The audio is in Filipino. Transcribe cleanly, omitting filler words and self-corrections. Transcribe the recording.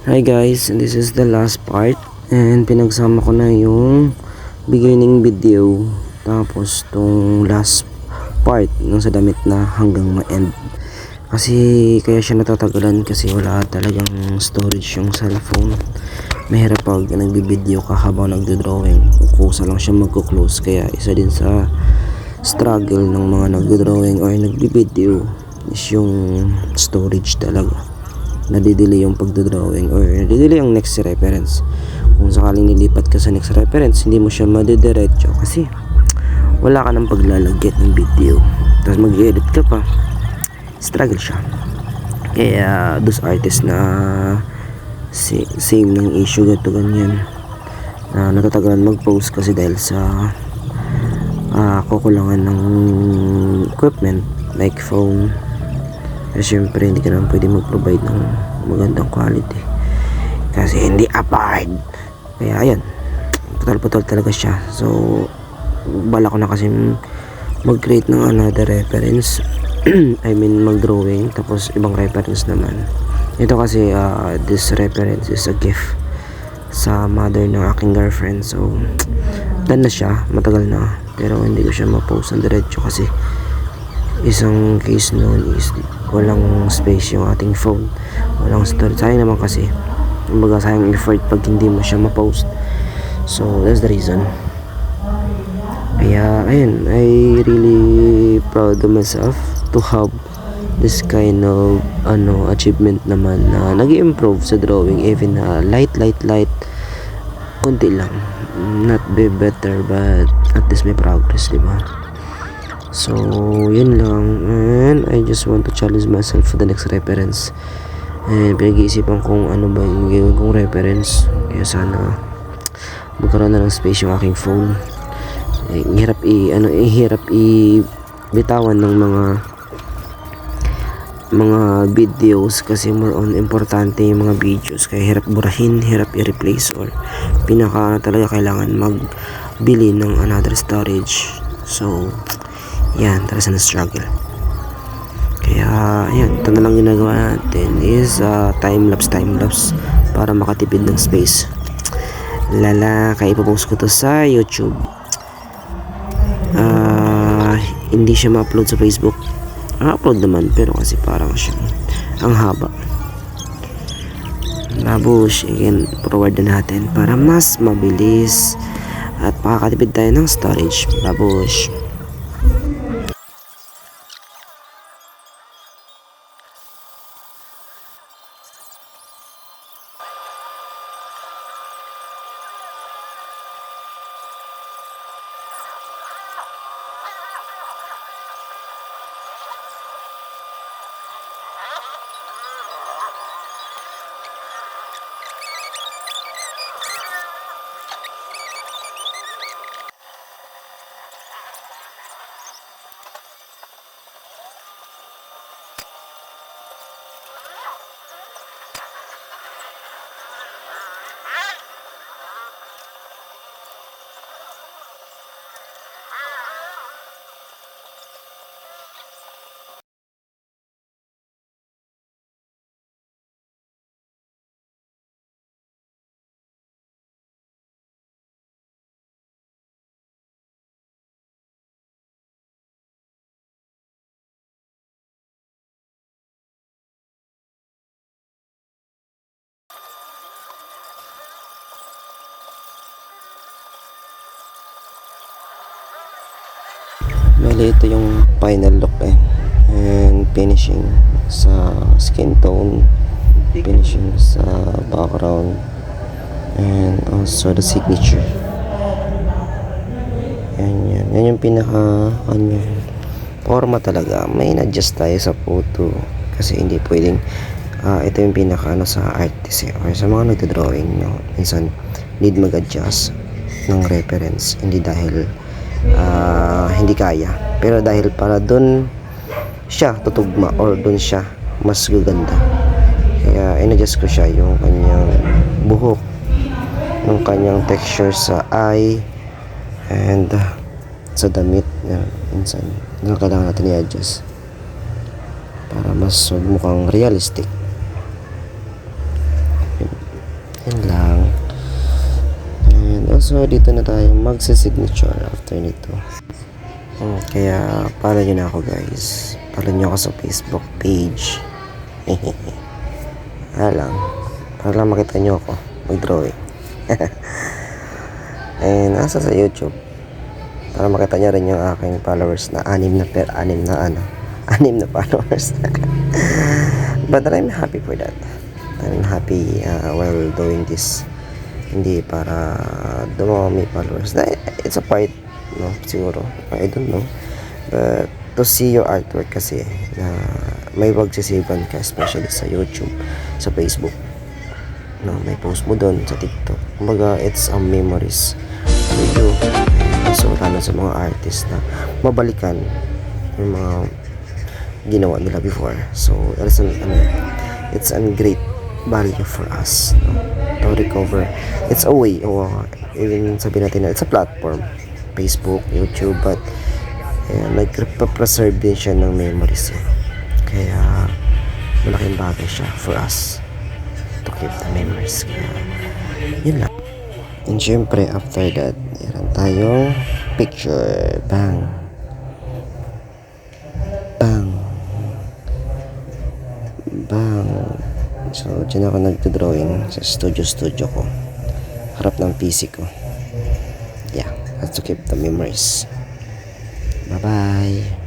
Hi guys, this is the last part and pinagsama ko na yung beginning video tapos tong last part ng sa damit na hanggang ma-end. Kasi kaya siya natatagalan kasi wala talagang storage yung cellphone. Mahirap pag nagbi-video ka habang nagdo-drawing. Kusa lang siya magko-close, kaya isa din sa struggle ng mga nagdo-drawing or nagbi-video is yung storage talaga. Nadidelay yung pagdodrawing or nadidelay yung next reference. Kung sakaling nilipat ka sa next reference, hindi mo siya madidiretso kasi wala ka ng paglalagyan ng video. Tapos mag-edit ka pa, struggle siya. Kaya those artists na same ng issue gato ganyan na natatagalan mag-post kasi dahil sa kukulangan ng equipment like phone. Kasi syempre hindi ka naman pwede mag-provide ng magandang quality kasi hindi apart. Kaya ayan, putol-putol talaga siya. So bala ko na kasi mag-create ng another reference. I mean mag-drawing tapos ibang reference naman. Ito kasi this reference is a gift sa mother ng aking girlfriend. So done na siya, matagal na, pero hindi ko siya ma-post ng diretso kasi isang case noon is walang space yung ating phone, walang storage. Sayang naman kasi, kumbaga sayang effort pag hindi mo siya ma-post. So that's the reason. Kaya ayun, I really proud of myself to have this kind of achievement naman na nag-improve sa drawing, even light konti lang, not be better but at least may progress, diba? So yun lang, and I just want to challenge myself for the next reference, and pinag-iisipan kung ano ba yung gagawin kong reference. Kaya sana magkaroon na ng space yung aking phone. Hirap bitawan ng mga videos kasi more on importante yung mga videos, kaya hirap burahin, hirap i-replace, or pinaka talaga kailangan magbili ng another storage. So yan, talaga na struggle. Kaya yan, ito na lang ginagawa natin is time-lapse para makatipid ng space. Kaya ipopost ko to sa YouTube. Hindi siya ma-upload sa Facebook. Upload naman, pero kasi parang siya ang haba. Babush, again, forward na natin para mas mabilis at makakatipid tayo ng storage. Babush. Bali, ito yung final look and finishing sa skin tone, finishing sa background, and also the signature. Yan yung pinaka forma talaga. May na-adjust tayo sa photo kasi hindi pwedeng ito yung pinaka sa artist or sa mga nagdodrawing, no? Minsan need mag-adjust ng reference, hindi dahil hindi kaya, pero dahil para dun siya tutugma or dun siya mas gaganda. Kaya in-adjust ko siya, yung kanyang buhok, yung kanyang texture sa eye, and sa damit. Minsan kailangan natin i-adjust para mas mukhang realistic. Yun lang. And also, dito na tayo magsa-signature after nito. Kaya, follow nyo na ako guys. Follow nyo ako sa Facebook page. Lang. Para lang makita nyo ako mag-drawing. And nasa sa YouTube. Para makita nyo rin yung aking followers na 6 na followers. But I'm happy for that. I'm happy while doing this. Hindi para dumami followers. It's a part, no, siguro. I don't know. But to see your artwork kasi na may pagsisipan ka, especially sa YouTube, sa Facebook. No, may post mo doon sa TikTok. Kumbaga, it's a memories for you. So, lalo sa mga artist na mabalikan yung mga ginawa nila before. So, it's a great value for us, no, to recover. It's a way, even sabihin natin na it's a platform, Facebook, YouTube, but nag-preserve din siya ng memories. Kaya malaking bagay siya for us to keep the memories. Kaya yun lang. And syempre after that, meron tayong picture. Bang, bang, bang. So dyan ako nagdo-drawing sa studio ko, harap ng PC ko. Yeah, that's to keep the memories. Bye bye.